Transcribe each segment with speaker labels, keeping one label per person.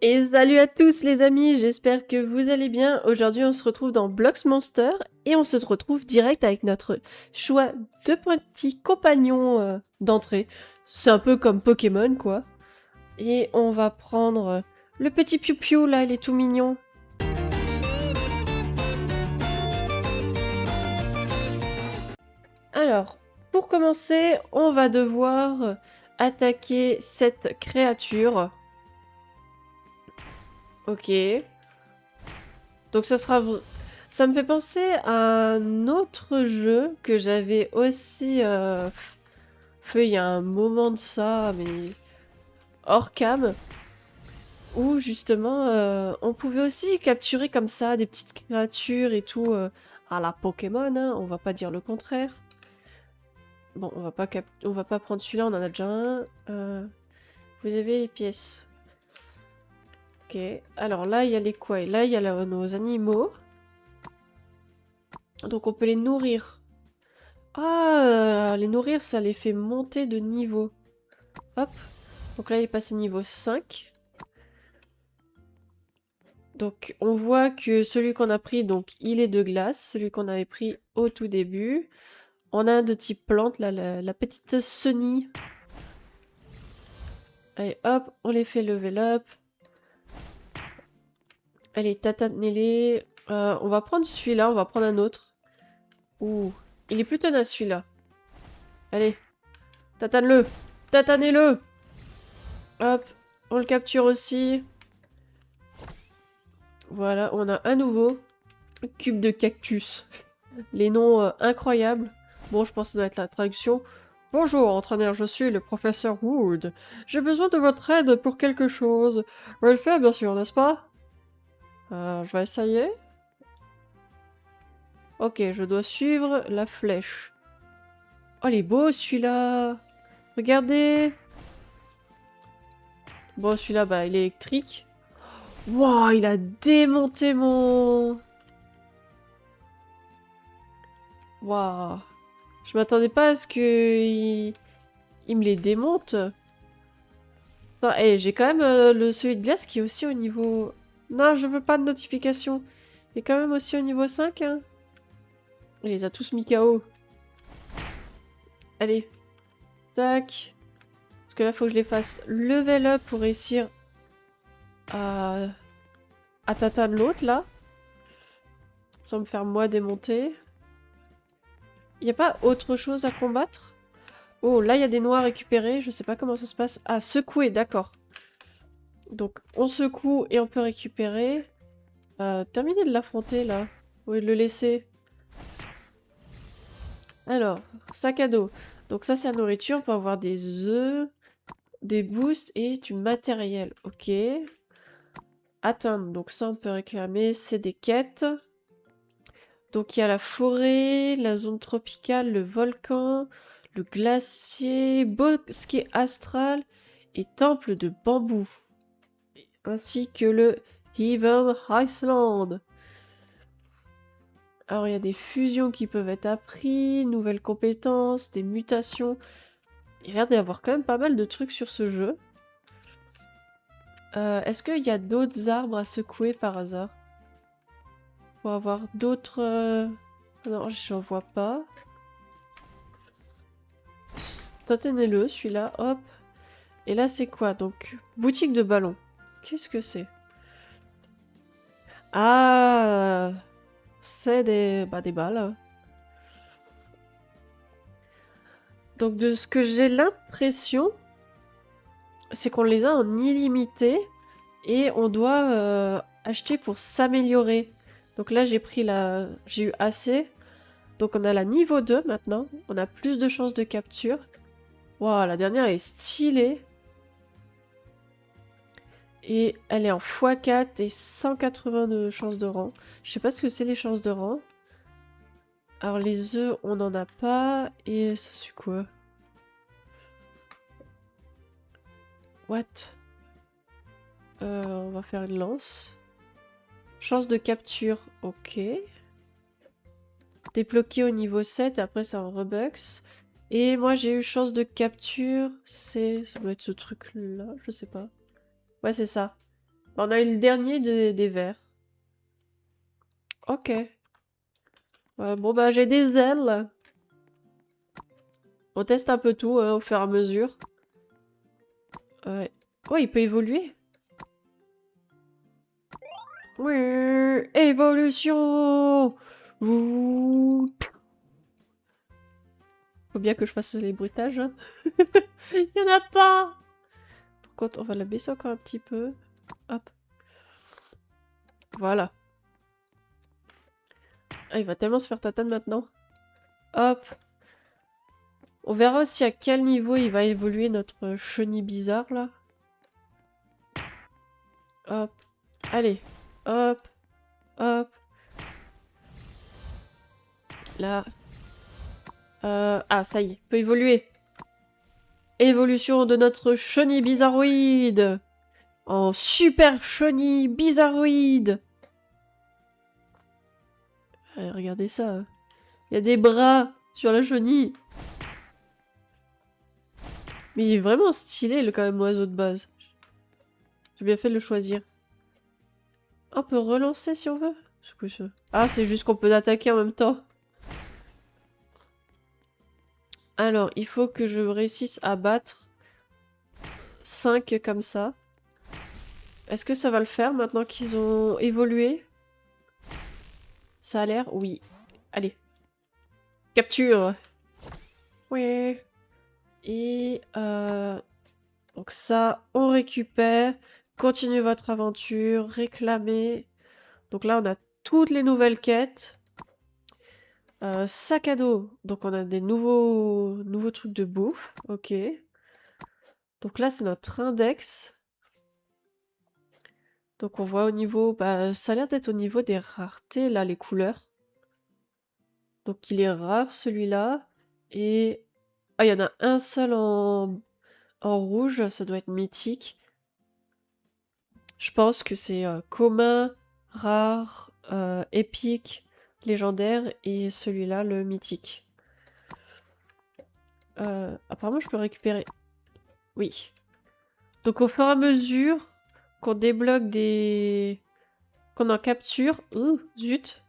Speaker 1: Et salut à tous les amis, j'espère que vous allez bien. Aujourd'hui on se retrouve dans Blox Monster et on se retrouve direct avec notre choix de petits compagnons d'entrée. C'est un peu comme Pokémon quoi. Et on va prendre le petit Piu Piu là, il est tout mignon. Alors, pour commencer, on va devoir attaquer cette créature. Ok. Donc ça me fait penser à un autre jeu que j'avais aussi fait il y a un moment de ça, mais hors cam, où justement on pouvait aussi capturer comme ça des petites créatures et tout à la Pokémon, hein, on va pas dire le contraire. Bon, on va pas prendre celui-là, on en a déjà un. Vous avez les pièces. Ok, alors là il y a les quoi? Là il y a nos animaux. Donc on peut les nourrir. Ah, les nourrir, ça les fait monter de niveau. Hop. Donc là, il est passé niveau 5. Donc on voit que celui qu'on a pris, donc il est de glace. Celui qu'on avait pris au tout début. On a un de type plante, là, la petite chenille. Allez, hop, on les fait level up. Allez, tatanez-les. On va prendre celui-là, on va prendre un autre. Ouh, il est plus tenace celui-là. Allez, tatane-le. Tatanez-le. Hop, on le capture aussi. Voilà, on a un nouveau cube de cactus. Les noms incroyables. Bon, je pense que ça doit être la traduction. Bonjour, entraîneur, je suis le professeur Wood. J'ai besoin de votre aide pour quelque chose. Vous allez le faire, bien sûr, n'est-ce pas? Je vais essayer. Ok, je dois suivre la flèche. Oh, il est beau, celui-là. Regardez. Bon, celui-là, bah, il est électrique. Waouh, il a démonté mon... Waouh. Je m'attendais pas à ce que... il me les démonte. Attends, hey, j'ai quand même celui de glace qui est aussi au niveau... Non, je veux pas de notification. Il est quand même aussi au niveau 5, hein. Il les a tous mis KO. Allez. Tac. Parce que là, faut que je les fasse level up pour réussir à... à tatane l'autre, là. Sans me faire moi démonter. Y a pas autre chose à combattre? Oh, là, il y a des noix à récupérer. Je sais pas comment ça se passe. Ah, secouer, d'accord. Donc, on secoue et on peut récupérer. Terminer de l'affronter, là. Oui, de le laisser. Alors, sac à dos. Donc ça, c'est la nourriture. On peut avoir des œufs, des boosts et du matériel. Ok. Atteindre. Donc ça, on peut réclamer. C'est des quêtes. Donc il y a la forêt, la zone tropicale, le volcan, le glacier, bosquet astral et temple de bambou. Ainsi que le Heaven Iceland. Alors il y a des fusions qui peuvent être apprises, nouvelles compétences, des mutations. Il a l'air d'y avoir quand même pas mal de trucs sur ce jeu. Est-ce qu'il y a d'autres arbres à secouer par hasard? Pour avoir d'autres... Non, j'en vois pas. Tatenez-le, celui-là, hop. Et là, c'est quoi? Donc, boutique de ballons. Qu'est-ce que c'est? Ah, c'est des... Bah, des balles, hein. Donc, de ce que j'ai l'impression, c'est qu'on les a en illimité et on doit acheter pour s'améliorer. Donc là, j'ai pris la... J'ai eu assez. Donc on a la niveau 2 maintenant. On a plus de chances de capture. Waouh, la dernière est stylée. Et elle est en x4 et 180 de chances de rang. Je sais pas ce que c'est les chances de rang. Alors les œufs, on n'en a pas. Et ça suit quoi? What? On va faire une lance. Chance de capture, ok. Débloqué au niveau 7, après c'est en Robux. Et moi j'ai eu chance de capture, ça doit être ce truc là, je sais pas. Ouais c'est ça. On a eu le dernier des vers. Ok. Bon bah j'ai des ailes. On teste un peu tout au fur et à mesure. Oh, il peut évoluer? Oui, évolution! Ouh. Faut bien que je fasse les bruitages. Hein. Il y en a pas! Par contre, on va la baisser encore un petit peu. Hop. Voilà. Ah, il va tellement se faire tatane maintenant. Hop. On verra aussi à quel niveau il va évoluer notre chenille bizarre, là. Hop. Allez. Hop. Hop. Là. Ah, ça y est. Peut évoluer. Évolution de notre chenille bizarroïde. En super chenille bizarroïde. Regardez ça. Il y a des bras sur la chenille. Mais il est vraiment stylé, quand même, l'oiseau de base. J'ai bien fait de le choisir. On peut relancer si on veut. C'est quoi ça? Ah, c'est juste qu'on peut l'attaquer en même temps. Alors, il faut que je réussisse à battre 5 comme ça. Est-ce que ça va le faire maintenant qu'ils ont évolué? Ça a l'air, oui. Allez. Capture! Oui. Et donc ça, on récupère. Continuez votre aventure. Réclamez. Donc là, on a toutes les nouvelles quêtes. Sac à dos. Donc on a des nouveaux trucs de bouffe. Ok. Donc là, c'est notre index. Donc on voit au niveau... Bah, ça a l'air d'être au niveau des raretés, là, les couleurs. Donc il est rare, celui-là. Et... Ah, il y en a un seul en rouge. Ça doit être mythique. Je pense que c'est commun, rare, épique, légendaire. Et celui-là, le mythique. Apparemment, je peux récupérer... Oui. Donc au fur et à mesure qu'on débloque des... qu'on en capture... Ouh, zut.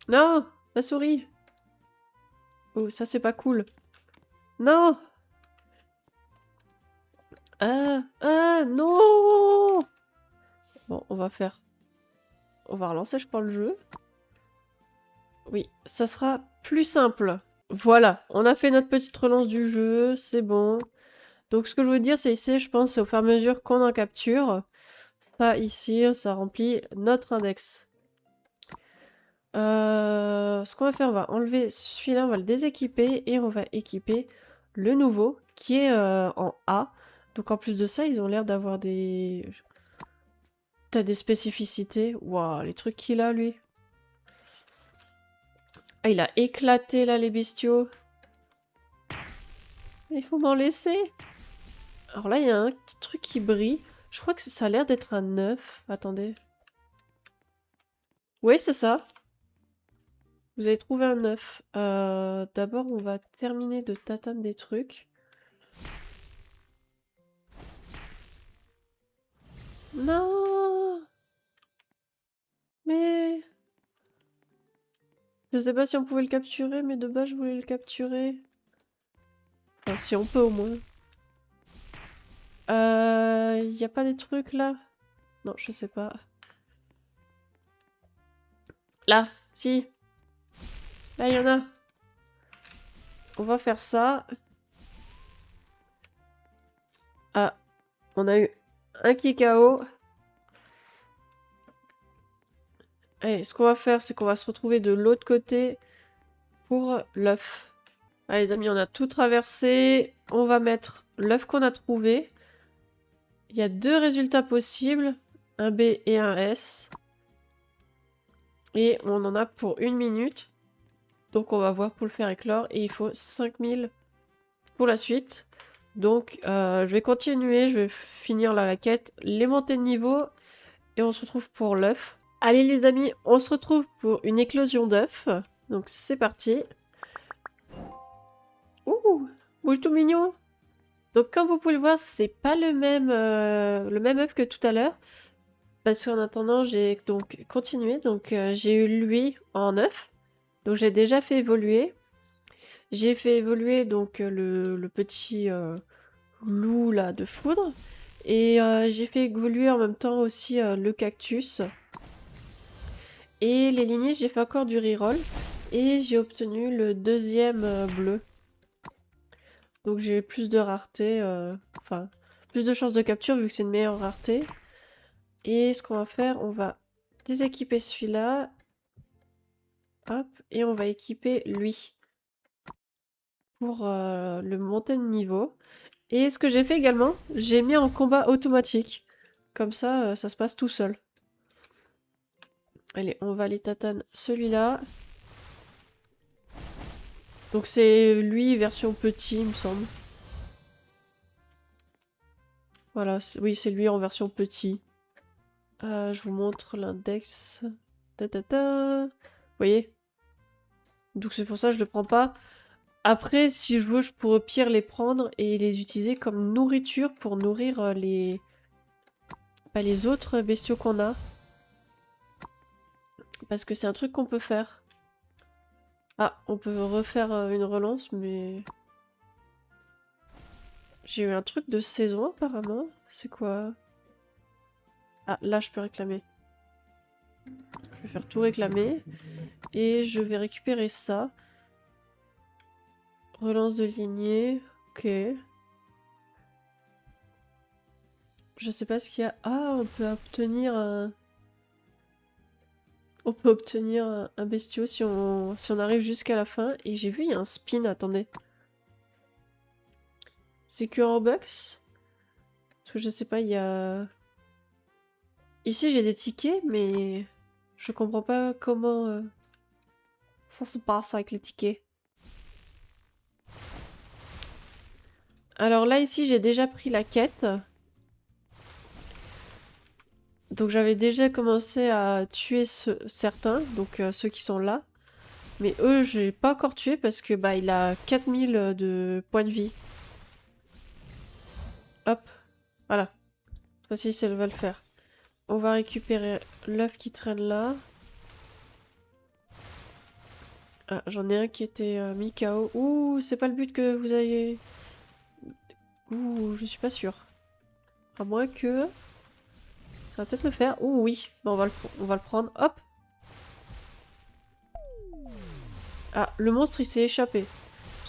Speaker 1: Non, ma souris. Oh, ça c'est pas cool. Non. Non. Bon, on va faire... On va relancer, je crois, le jeu. Oui, ça sera plus simple. Voilà, on a fait notre petite relance du jeu, c'est bon. Donc ce que je veux dire, c'est ici, je pense, c'est au fur et à mesure qu'on en capture. Ça, ici, ça remplit notre index. Ce qu'on va faire, on va enlever celui-là, on va le déséquiper et on va équiper le nouveau qui est en A. Donc en plus de ça, ils ont l'air d'avoir des... T'as des spécificités. Waouh, les trucs qu'il a, lui. Ah, il a éclaté, là, les bestiaux. Il faut m'en laisser. Alors là, il y a un petit truc qui brille. Je crois que ça a l'air d'être un œuf. Attendez. Oui, c'est ça. Vous avez trouvé un œuf. D'abord, on va terminer de tatane des trucs. Non! Mais... Je sais pas si on pouvait le capturer, mais de base, je voulais le capturer. Enfin, si on peut, au moins. Y a pas des trucs, là? Non, je sais pas. Là, si. Là, il y en a. On va faire ça. Ah, on a eu un qui est KO. Allez, ce qu'on va faire, c'est qu'on va se retrouver de l'autre côté pour l'œuf. Allez, les amis, on a tout traversé. On va mettre l'œuf qu'on a trouvé. Il y a 2 résultats possibles, un B et un S. Et on en a pour 1 minute. Donc on va voir pour le faire éclore. Et il faut 5000 pour la suite. Donc je vais continuer, je vais finir là la quête, les montées de niveau. Et on se retrouve pour l'œuf. Allez les amis, on se retrouve pour une éclosion d'œufs. Donc c'est parti. Ouh, bouge tout mignon. Donc comme vous pouvez le voir, c'est pas le même œuf que tout à l'heure. Parce qu'en attendant, j'ai donc continué. Donc j'ai eu lui en 9. Donc j'ai déjà fait évoluer. J'ai fait évoluer donc le petit loup là de foudre. Et j'ai fait évoluer en même temps aussi le cactus. Et les lignées, j'ai fait encore du reroll. Et j'ai obtenu le deuxième bleu. Donc j'ai plus de rareté. Enfin, plus de chances de capture vu que c'est une meilleure rareté. Et ce qu'on va faire, on va déséquiper celui-là. Hop. Et on va équiper lui. Pour le monter de niveau. Et ce que j'ai fait également, j'ai mis en combat automatique. Comme ça, ça se passe tout seul. Allez, on va aller tatane celui-là. Donc c'est lui version petit, il me semble. Voilà, oui, c'est lui en version petit. Je vous montre l'index. Vous voyez? Donc c'est pour ça que je le prends pas. Après, si je veux, je pourrais pire les prendre et les utiliser comme nourriture pour nourrir les autres bestiaux qu'on a. Parce que c'est un truc qu'on peut faire. Ah, on peut refaire une relance, mais... J'ai eu un truc de saison, apparemment. C'est quoi? Ah, là, je peux réclamer. Je vais faire tout réclamer. Et je vais récupérer ça. Relance de lignée. Ok. Je sais pas ce qu'il y a. Ah, on peut obtenir un... On peut obtenir un bestiau si on arrive jusqu'à la fin. Et j'ai vu, il y a un spin, attendez. C'est que en box? Parce que je sais pas, il y a... Ici, j'ai des tickets, mais... Je comprends pas comment ça se passe avec les tickets. Alors là, ici, j'ai déjà pris la quête. Donc j'avais déjà commencé à tuer certains, donc ceux qui sont là. Mais eux, j'ai pas encore tué parce que bah il a 4000 de points de vie. Hop, voilà. Voici si elle va le faire. On va récupérer l'œuf qui traîne là. Ah, j'en ai un qui était mis KO. Ouh, c'est pas le but que vous ayez... Ouh, je suis pas sûre. À moins que... Ça va peut-être le faire. Ouh, oui. Bon, on va le prendre. Hop. Ah, le monstre, il s'est échappé.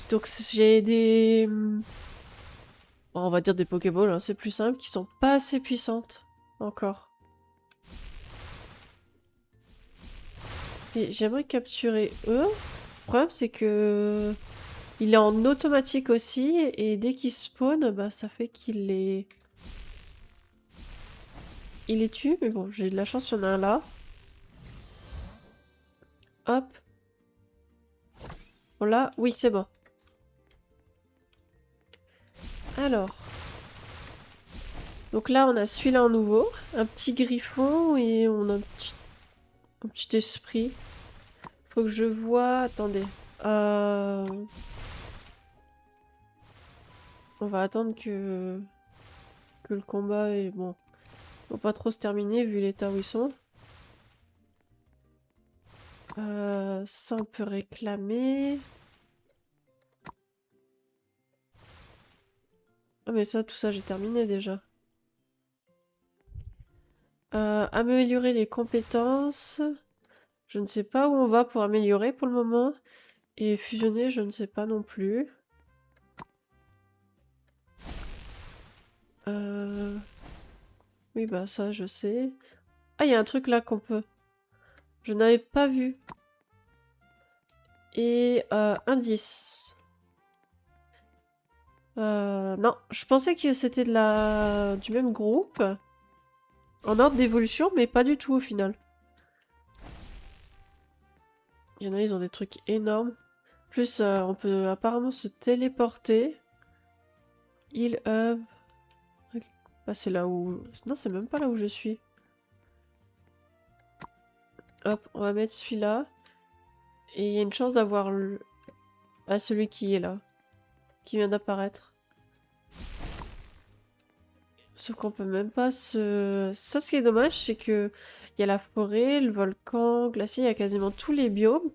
Speaker 1: Donc j'ai des... Bon, on va dire des Pokéballs, hein, c'est plus simple, qui sont pas assez puissantes. Encore. Et j'aimerais capturer eux. Le problème, c'est que... Il est en automatique aussi, et dès qu'il spawn, bah ça fait qu'il les... Il les tue, mais bon, j'ai de la chance, il y en a un là. Hop. Voilà, oui, c'est bon. Alors. Donc là, on a celui-là en nouveau. Un petit griffon, et on a un petit esprit. Faut que je vois... Attendez. On va attendre que le combat est... Bon, va pas trop se terminer vu l'état où ils sont. Ça, on peut réclamer. Ah mais ça, tout ça, j'ai terminé déjà. Améliorer les compétences. Je ne sais pas où on va pour améliorer pour le moment. Et fusionner, je ne sais pas non plus. Oui, bah ça, je sais. Ah, il y a un truc là qu'on peut... Je n'avais pas vu. Et indice. Non, je pensais que c'était du même groupe. En ordre d'évolution, mais pas du tout au final. Il y en a, ils ont des trucs énormes. Plus, on peut apparemment se téléporter. Heal up. Bah, c'est là où... Non, c'est même pas là où je suis. Hop, on va mettre celui-là. Et il y a une chance d'avoir celui qui est là. Qui vient d'apparaître. Sauf qu'on peut même pas se... Ça, ce qui est dommage, c'est que il y a la forêt, le volcan glacier, il y a quasiment tous les biomes,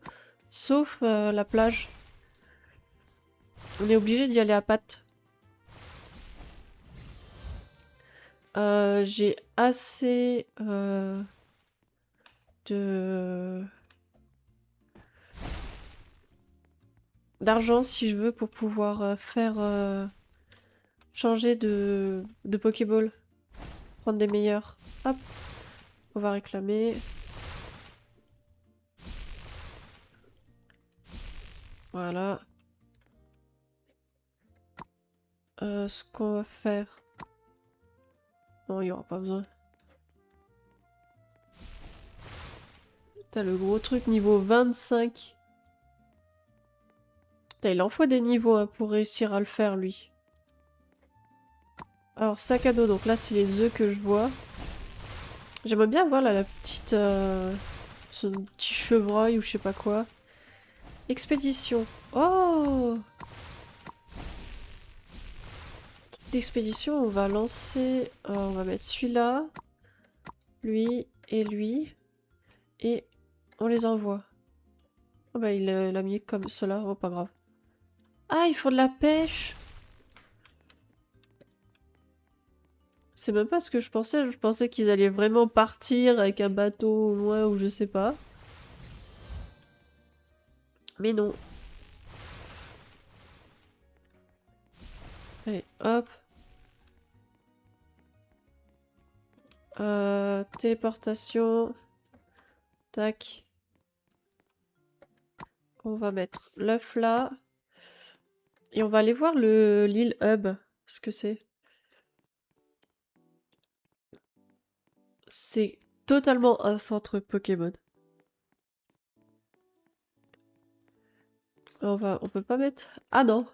Speaker 1: sauf la plage. On est obligé d'y aller à pattes. J'ai assez de... d'argent, si je veux, pour pouvoir faire... changer de Pokéball. Prendre des meilleurs. Hop. On va réclamer. Voilà. Ce qu'on va faire... Non, il n'y aura pas besoin. T'as le gros truc niveau 25. Putain, il en faut des niveaux hein, pour réussir à le faire, lui. Alors, sac à dos. Donc là, c'est les œufs que je vois. J'aimerais bien voir là, la petite... ce petit chevreuil ou je sais pas quoi. Expédition. Oh! L'expédition, on va lancer... on va mettre celui-là. Lui et lui. Et on les envoie. Oh bah il l'a mis comme cela, oh pas grave. Ah, il faut de la pêche! C'est même pas ce que je pensais qu'ils allaient vraiment partir avec un bateau au loin ou je sais pas. Mais non. Allez, hop. Téléportation. Tac. On va mettre l'œuf là. Et on va aller voir l'île Hub. Ce que c'est. C'est totalement un centre Pokémon. On peut pas mettre... Ah non.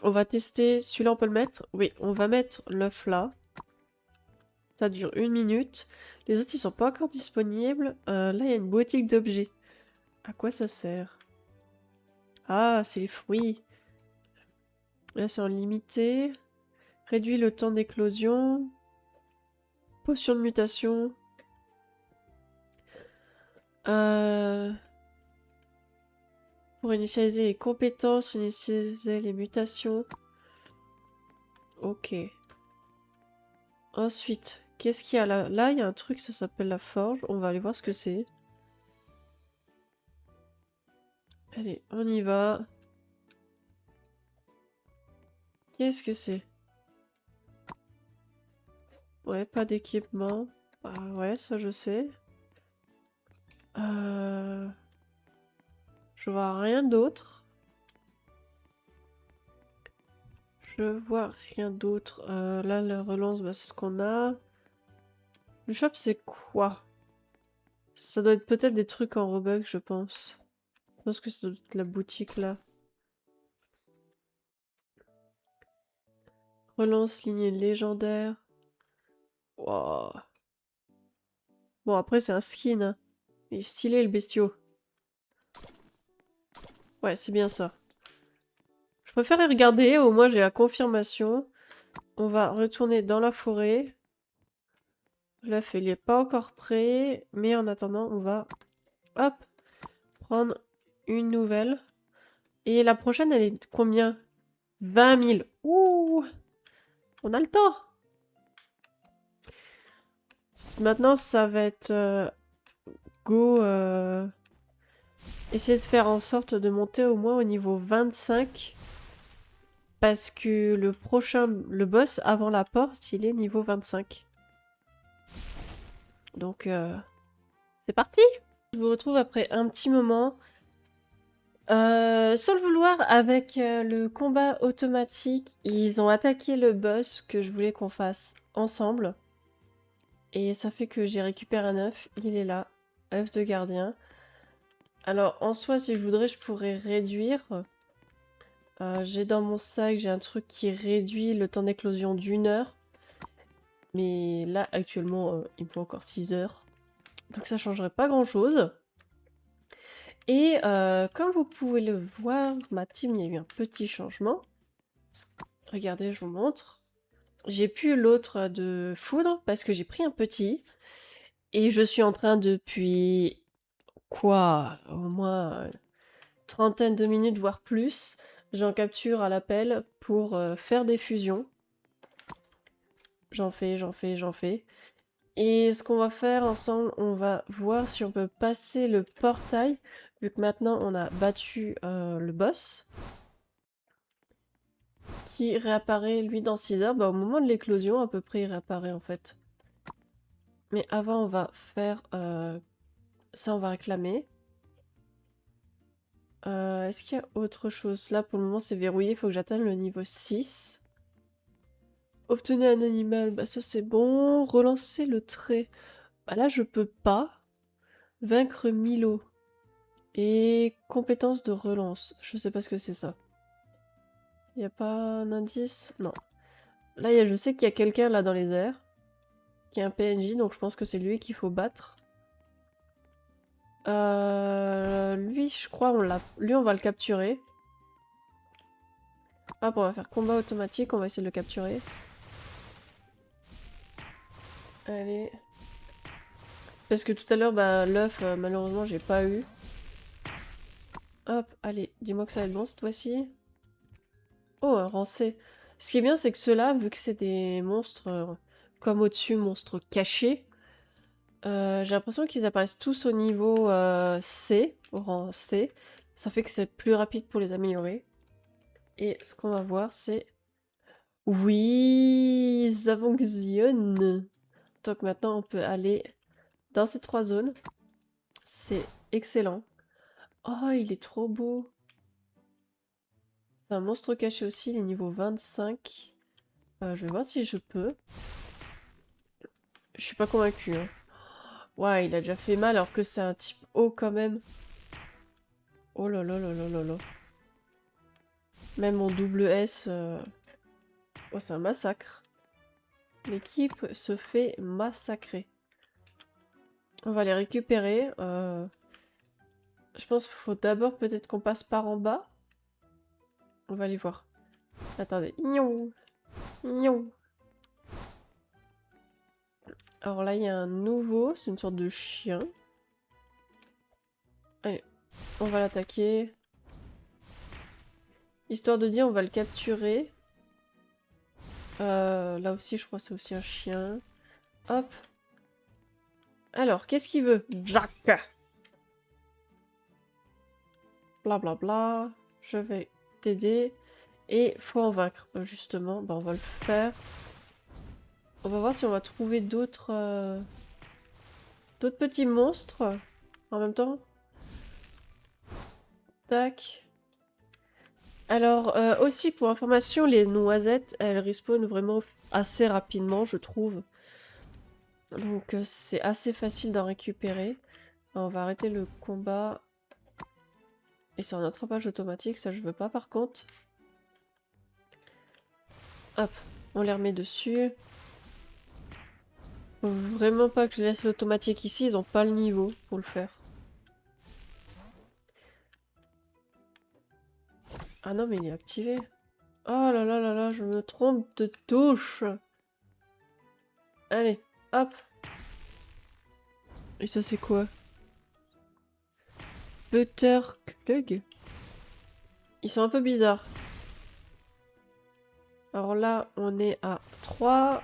Speaker 1: On va tester. Celui-là, on peut le mettre? Oui, on va mettre l'œuf là. Ça dure 1 minute. Les autres, ils sont pas encore disponibles. Là, il y a une boutique d'objets. À quoi ça sert? Ah, c'est les fruits. Là, c'est en limité. Réduit le temps d'éclosion. Potion de mutation. Pour initialiser les compétences, initialiser les mutations. Ok. Ensuite, qu'est-ce qu'il y a là? Là, il y a un truc, ça s'appelle la forge. On va aller voir ce que c'est. Allez, on y va. Qu'est-ce que c'est? Ouais, pas d'équipement. Ah ouais, ça je sais. Je vois rien d'autre. Je vois rien d'autre. Là, la relance, bah, c'est ce qu'on a. Le shop, c'est quoi? Ça doit être peut-être des trucs en Robux, je pense. Je pense que ça doit être la boutique, là. Relance lignée légendaire. Wow. Bon, après, c'est un skin, hein. Il est stylé, le bestiau. Ouais, c'est bien ça. Je préfère regarder, au moins j'ai la confirmation. On va retourner dans la forêt. L'œuf, il est pas encore prêt. Mais en attendant, on va... Hop! Prendre une nouvelle. Et la prochaine, elle est de combien? 20 000. Ouh! On a le temps! Maintenant, ça va être... go... essayer de faire en sorte de monter au moins au niveau 25. Parce que le prochain... Le boss avant la porte, il est niveau 25. Donc, c'est parti! Je vous retrouve après un petit moment. Sans le vouloir, avec le combat automatique, ils ont attaqué le boss que je voulais qu'on fasse ensemble. Et ça fait que j'ai récupéré un œuf. Il est là. Œuf de gardien. Alors, en soi, si je voudrais, je pourrais réduire. J'ai dans mon sac, j'ai un truc qui réduit le temps d'éclosion d'1 heure. Mais là, actuellement, il me faut encore 6 heures. Donc ça changerait pas grand-chose. Et comme vous pouvez le voir, ma team, il y a eu un petit changement. Regardez, je vous montre. J'ai plus l'autre de foudre parce que j'ai pris un petit. Et je suis en train depuis, quoi, au moins trentaine de minutes, voire plus. J'en capture à l'appel pour faire des fusions. J'en fais, j'en fais, j'en fais. Et ce qu'on va faire ensemble, on va voir si on peut passer le portail, vu que maintenant on a battu le boss, qui réapparaît lui dans 6 heures. Bah, au moment de l'éclosion, à peu près, il réapparaît en fait. Mais avant, on va faire ça, on va réclamer. Est-ce qu'il y a autre chose? Là, pour le moment, c'est verrouillé, il faut que j'atteigne le niveau 6. Obtenez un animal, bah ça c'est bon. Relancer le trait. Bah là, je peux pas. Vaincre Milo. Et compétence de relance. Je sais pas ce que c'est ça. Y a pas un indice? Non. Là, je sais qu'il y a quelqu'un là dans les airs. Qui est un PNJ, donc je pense que c'est lui qu'il faut battre. Lui, je crois, lui, on va le capturer. Hop, on va faire combat automatique, on va essayer de le capturer. Allez. Parce que tout à l'heure, bah, l'œuf, malheureusement, j'ai pas eu. Hop, allez, dis-moi que ça va être bon cette fois-ci. Oh, un rancé. Ce qui est bien, c'est que ceux-là, vu que c'est des monstres, comme au-dessus, monstres cachés, j'ai l'impression qu'ils apparaissent tous au niveau C, au rang C. Ça fait que c'est plus rapide pour les améliorer. Et ce qu'on va voir, c'est... Oui, Zavongzion. Donc maintenant, on peut aller dans ces 3 zones. C'est excellent. Oh, il est trop beau. C'est un monstre caché aussi, il est niveau 25. Je vais voir si je peux. Je suis pas convaincue, hein. Ouais, il a déjà fait mal alors que c'est un type haut quand même. Oh là là là là là là. Même en double S... Oh, c'est un massacre. L'équipe se fait massacrer. On va les récupérer. Je pense qu'il faut d'abord peut-être qu'on passe par en bas. On va aller voir. Attendez. Gnon. Gnon. Alors là, il y a un nouveau. C'est une sorte de chien. Allez, on va l'attaquer. Histoire de dire, on va le capturer. Là aussi, je crois que c'est aussi un chien. Hop. Alors, qu'est-ce qu'il veut? Jack. Bla bla bla. Je vais t'aider. Et faut en vaincre. Justement, bah, on va le faire. On va voir si on va trouver d'autres d'autres petits monstres en même temps. Tac. Alors, aussi pour information, les noisettes, elles respawnent vraiment assez rapidement, je trouve. Donc c'est assez facile d'en récupérer. On va arrêter le combat. Et c'est un attrapage automatique, ça je veux pas par contre. Hop, on les remet dessus. Faut vraiment pas que je laisse l'automatique ici, ils ont pas le niveau pour le faire. Ah non, mais il est activé. Oh là là là là, je me trompe de touche. Allez, hop. Et ça c'est quoi? Butterklug? Ils sont un peu bizarres. Alors là, on est à 3.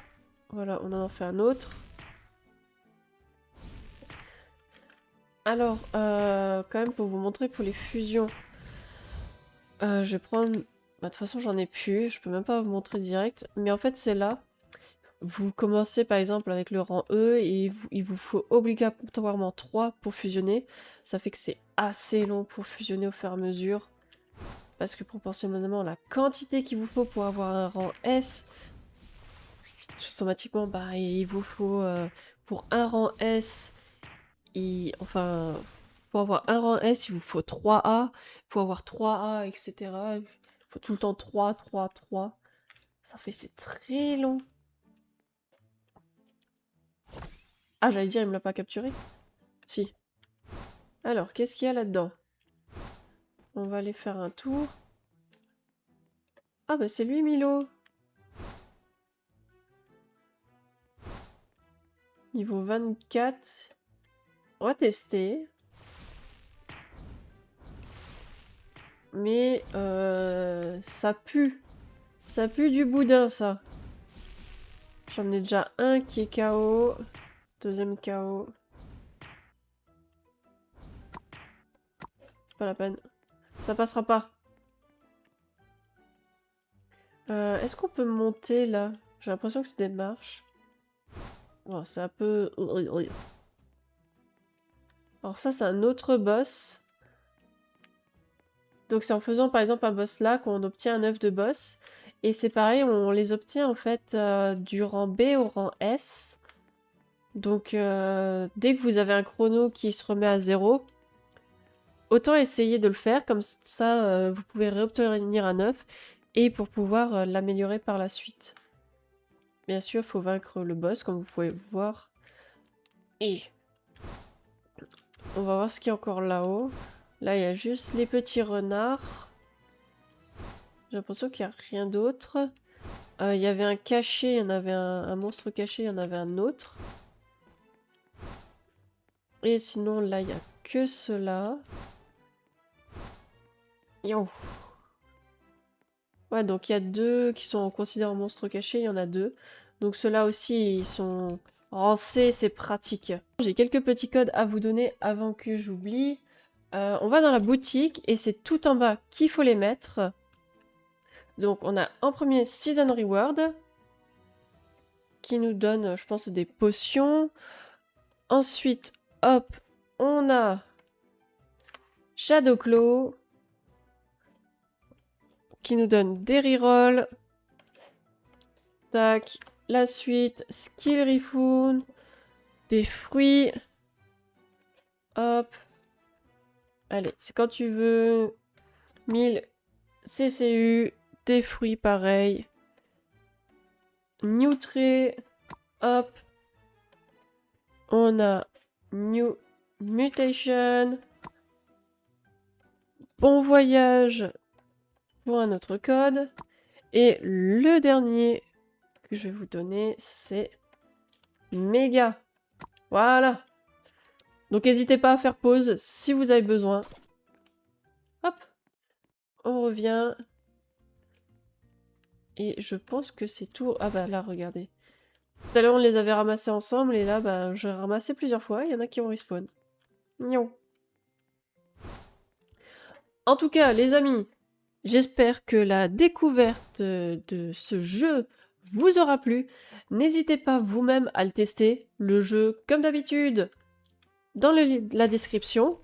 Speaker 1: Voilà, on en fait un autre. Alors, quand même, pour vous montrer pour les fusions, je vais prendre... Bah, de toute façon, j'en ai plus. Je peux même pas vous montrer direct. Mais en fait, c'est là. Vous commencez par exemple avec le rang E et il vous faut obligatoirement 3 pour fusionner. Ça fait que c'est assez long pour fusionner au fur et à mesure. Parce que proportionnellement, la quantité qu'il vous faut pour avoir un rang S, automatiquement, bah, il vous faut pour un rang S, enfin, Pour avoir un rang S, il vous faut 3 A. Pour avoir 3 A, etc. Il faut tout le temps 3, 3, 3. Ça fait, c'est très long. Ah, j'allais dire, il me l'a pas capturé. Si. Alors, qu'est-ce qu'il y a là-dedans? On va aller faire un tour. Ah, bah c'est lui, Milo. Niveau 24. On va tester. Mais ça pue. Ça pue du boudin, ça. J'en ai déjà un qui est KO. Deuxième KO. C'est pas la peine. Ça passera pas. Est-ce qu'on peut monter là? J'ai l'impression que c'est des marches. Oh, c'est un peu... Alors ça, c'est un autre boss. Donc c'est en faisant par exemple un boss là qu'on obtient un œuf de boss. Et c'est pareil, on les obtient en fait du rang B au rang S. Donc dès que vous avez un chrono qui se remet à 0, autant essayer de le faire, comme ça vous pouvez réobtenir un œuf et pour pouvoir l'améliorer par la suite. Bien sûr, il faut vaincre le boss comme vous pouvez voir. Et on va voir ce qu'il y a encore là-haut. Là, il y a juste les petits renards. J'ai l'impression qu'il n'y a rien d'autre. Il y avait un caché, il y en avait un monstre caché, il y en avait un autre. Et sinon, là, il n'y a que cela. Yo. Ouais, donc il y a deux qui sont considérés monstres cachés, il y en a deux. Donc ceux-là aussi, ils sont rancés, c'est pratique. J'ai quelques petits codes à vous donner avant que j'oublie. On va dans la boutique et c'est tout en bas qu'il faut les mettre. Donc on a en premier Season Reward qui nous donne, je pense, des potions. Ensuite, hop, on a Shadow Claw qui nous donne des rerolls. Tac, la suite, Skill Refoon, des fruits. Hop. Allez, c'est quand tu veux. 1000 CCU, des fruits pareil. New Trait. Hop. On a New Mutation. Bon voyage pour un autre code. Et le dernier que je vais vous donner, c'est Méga. Voilà. Donc n'hésitez pas à faire pause si vous avez besoin. Hop. On revient. Et je pense que c'est tout. Ah bah là, regardez. Tout à l'heure, on les avait ramassés ensemble. Et là, bah, j'ai ramassé plusieurs fois. Il y en a qui ont respawn. Miaou. En tout cas, les amis, j'espère que la découverte de ce jeu vous aura plu. N'hésitez pas vous-même à le tester. Le jeu, comme d'habitude, dans la description.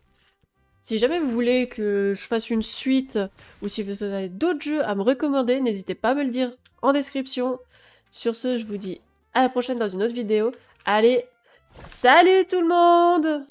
Speaker 1: Si jamais vous voulez que je fasse une suite ou si vous avez d'autres jeux à me recommander, n'hésitez pas à me le dire en description. Sur ce, je vous dis à la prochaine dans une autre vidéo. Allez, salut tout le monde!